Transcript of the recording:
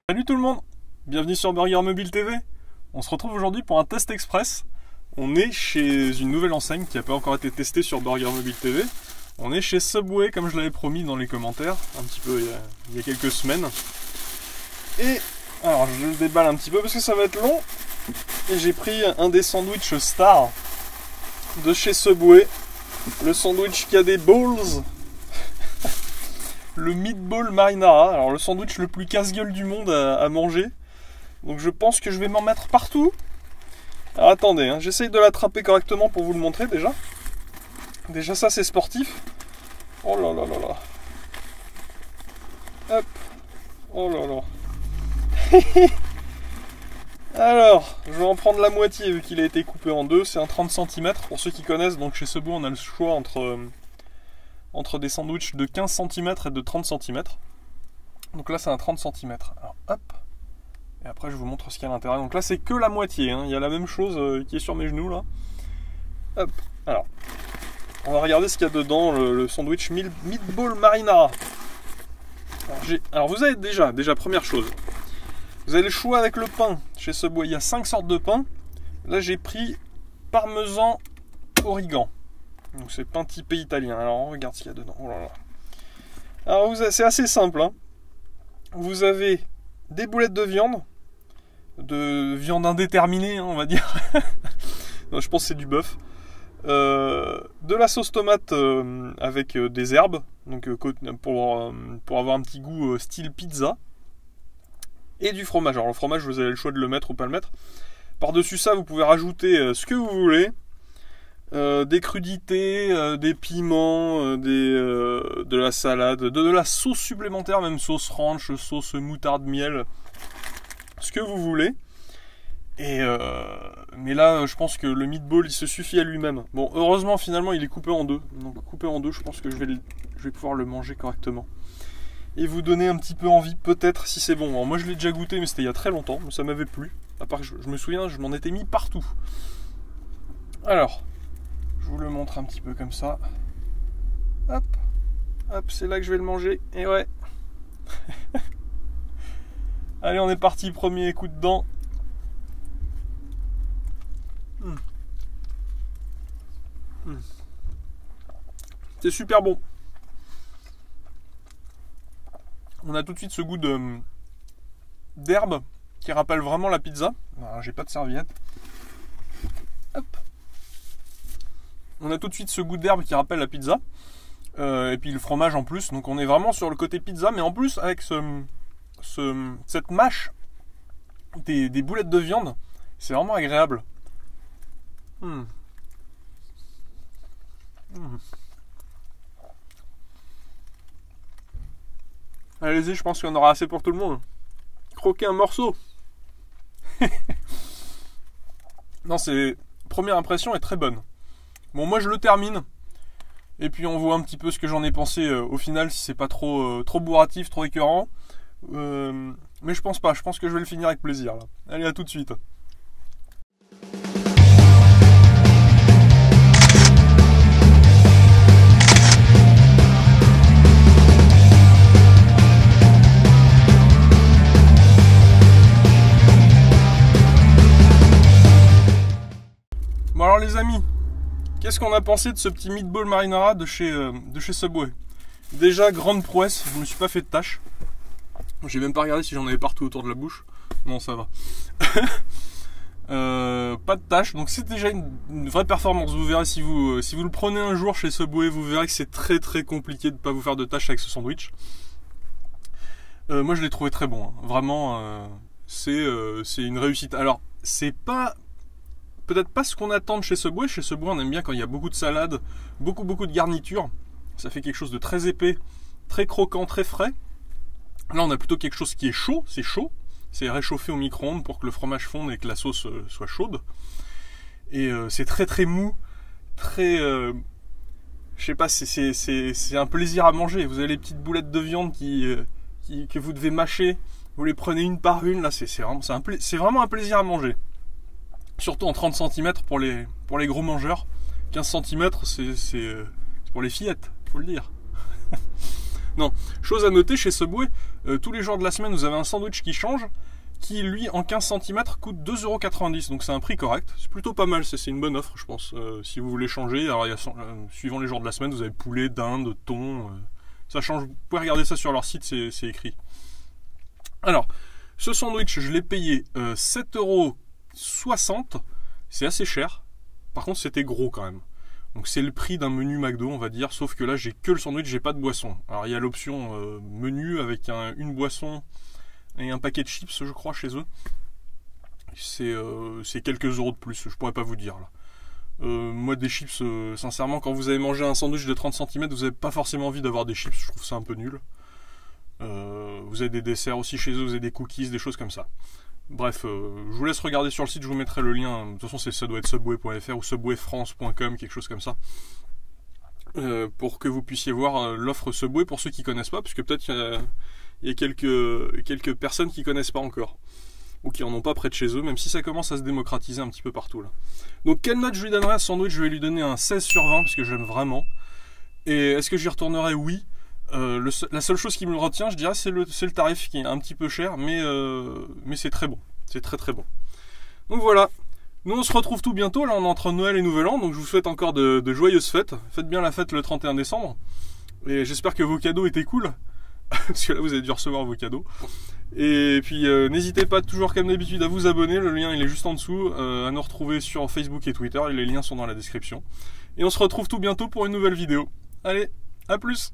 Salut tout le monde, bienvenue sur Burger Mobile TV. On se retrouve aujourd'hui pour un test express. On est chez une nouvelle enseigne qui n'a pas encore été testée sur Burger Mobile TV. On est chez Subway, comme je l'avais promis dans les commentaires, un petit peu il y a quelques semaines. Et alors je le déballe un petit peu parce que ça va être long. Et j'ai pris un des sandwichs stars de chez Subway. Le sandwich qui a des balls. Le meatball marinara, alors le sandwich le plus casse-gueule du monde à manger. Donc je pense que je vais m'en mettre partout. Alors attendez, hein, j'essaye de l'attraper correctement pour vous le montrer déjà. Déjà ça c'est sportif. Oh là là là là. Hop. Oh là là. Alors, je vais en prendre la moitié vu qu'il a été coupé en deux. C'est un 30 cm. Pour ceux qui connaissent, donc chez Subway on a le choix entre des sandwichs de 15 cm et de 30 cm. Donc là c'est un 30 cm. Alors hop. Et après je vous montre ce qu'il y a à l'intérieur. Donc là c'est que la moitié, hein. Il y a la même chose qui est sur mes genoux là. Hop. Alors, on va regarder ce qu'il y a dedans, le sandwich meatball marinara. Alors vous avez déjà première chose. Vous avez le choix avec le pain. Chez Subway il y a 5 sortes de pain. Là j'ai pris parmesan origan. Donc c'est pain typé italien. Alors on regarde ce qu'il y a dedans. Oh là là. Alors c'est assez simple, hein. Vous avez des boulettes de viande indéterminée, hein, on va dire. Non, je pense que c'est du bœuf. De la sauce tomate avec des herbes, donc pour avoir un petit goût style pizza. Et du fromage. Alors le fromage, vous avez le choix de le mettre ou pas le mettre. Par-dessus ça, vous pouvez rajouter ce que vous voulez. Des crudités, des piments, de la salade, de la sauce supplémentaire, même sauce ranch, sauce moutarde, miel, ce que vous voulez. Mais là, je pense que le meatball, il se suffit à lui-même. Bon, heureusement, finalement, il est coupé en deux. Donc coupé en deux, je pense que je vais pouvoir le manger correctement. Et vous donner un petit peu envie, peut-être, si c'est bon. Alors, moi, je l'ai déjà goûté, mais c'était il y a très longtemps, mais ça m'avait plu. À part que je me souviens, je m'en étais mis partout. Alors, je vous le montre un petit peu comme ça. Hop, hop, c'est là que je vais le manger. Et ouais. Allez, on est parti. Premier coup de dent. C'est super bon. On a tout de suite ce goût d'herbe qui rappelle vraiment la pizza. Alors, j'ai pas de serviette. Hop. On a tout de suite ce goût d'herbe qui rappelle la pizza. Et puis le fromage en plus. Donc on est vraiment sur le côté pizza. Mais en plus avec cette mâche des boulettes de viande. C'est vraiment agréable. Allez-y, je pense qu'il y en aura assez pour tout le monde. Croquer un morceau. Non, première impression est très bonne. Bon, moi je le termine. Et puis on voit un petit peu ce que j'en ai pensé au final, si c'est pas trop bourratif, trop écœurant. Mais je pense pas, je pense que je vais le finir avec plaisir là. Allez, à tout de suite. Bon alors les amis, qu'est-ce qu'on a pensé de ce petit meatball marinara de chez Subway? Déjà, grande prouesse, je me suis pas fait de tâches. J'ai même pas regardé si j'en avais partout autour de la bouche. Non, ça va. Pas de tâches, donc c'est déjà une vraie performance. Vous verrez si vous le prenez un jour chez Subway, vous verrez que c'est très très compliqué de ne pas vous faire de tâches avec ce sandwich. Moi je l'ai trouvé très bon, hein. Vraiment, c'est une réussite. Alors, c'est pas... Peut-être pas ce qu'on attend de chez Subway. Chez Subway, on aime bien quand il y a beaucoup de salade, beaucoup de garniture. Ça fait quelque chose de très épais, très croquant, très frais. Là, on a plutôt quelque chose qui est chaud. C'est chaud. C'est réchauffé au micro-ondes pour que le fromage fonde et que la sauce soit chaude. Et c'est très très mou, très... je sais pas, c'est un plaisir à manger. Vous avez les petites boulettes de viande que vous devez mâcher. Vous les prenez une par une. Là, c'est vraiment un plaisir à manger. Surtout en 30 cm pour les gros mangeurs. 15 cm, c'est pour les fillettes, faut le dire. Non, chose à noter, chez Subway, tous les jours de la semaine, vous avez un sandwich qui change, qui lui, en 15 cm, coûte 2,90 €. Donc c'est un prix correct. C'est plutôt pas mal, c'est une bonne offre, je pense. Si vous voulez changer, alors suivant les jours de la semaine, vous avez poulet, dinde, thon. Ça change. Vous pouvez regarder ça sur leur site, c'est écrit. Alors, ce sandwich, je l'ai payé 7,60 €. C'est assez cher. Par contre, c'était gros quand même. Donc c'est le prix d'un menu McDo, on va dire, sauf que là j'ai que le sandwich, j'ai pas de boisson. Alors il y a l'option menu avec une boisson et un paquet de chips, je crois, chez eux. C'est quelques euros de plus, je pourrais pas vous dire là. Moi des chips, sincèrement, quand vous avez mangé un sandwich de 30 cm, vous n'avez pas forcément envie d'avoir des chips, je trouve ça un peu nul. Vous avez des desserts aussi chez eux, vous avez des cookies, des choses comme ça. Bref, je vous laisse regarder sur le site, je vous mettrai le lien. De toute façon, ça doit être subway.fr ou subwayfrance.com, quelque chose comme ça. Pour que vous puissiez voir l'offre Subway pour ceux qui ne connaissent pas, puisque peut-être il y a quelques personnes qui ne connaissent pas encore, ou qui en ont pas près de chez eux, même si ça commence à se démocratiser un petit peu partout là. Donc quelle note je lui donnerai à ce sandwich? Je vais lui donner un 16 sur 20, parce que j'aime vraiment. Et est-ce que j'y retournerai? Oui. La seule chose qui me retient, je dirais, c'est le tarif qui est un petit peu cher, mais c'est très bon. C'est très très bon. Donc voilà. Nous on se retrouve tout bientôt, là on est entre Noël et Nouvel An, donc je vous souhaite encore de joyeuses fêtes. Faites bien la fête le 31 décembre. Et j'espère que vos cadeaux étaient cool. Parce que là vous avez dû recevoir vos cadeaux. Et puis n'hésitez pas toujours comme d'habitude à vous abonner, le lien il est juste en dessous, à nous retrouver sur Facebook et Twitter, et les liens sont dans la description. Et on se retrouve tout bientôt pour une nouvelle vidéo. Allez, à plus!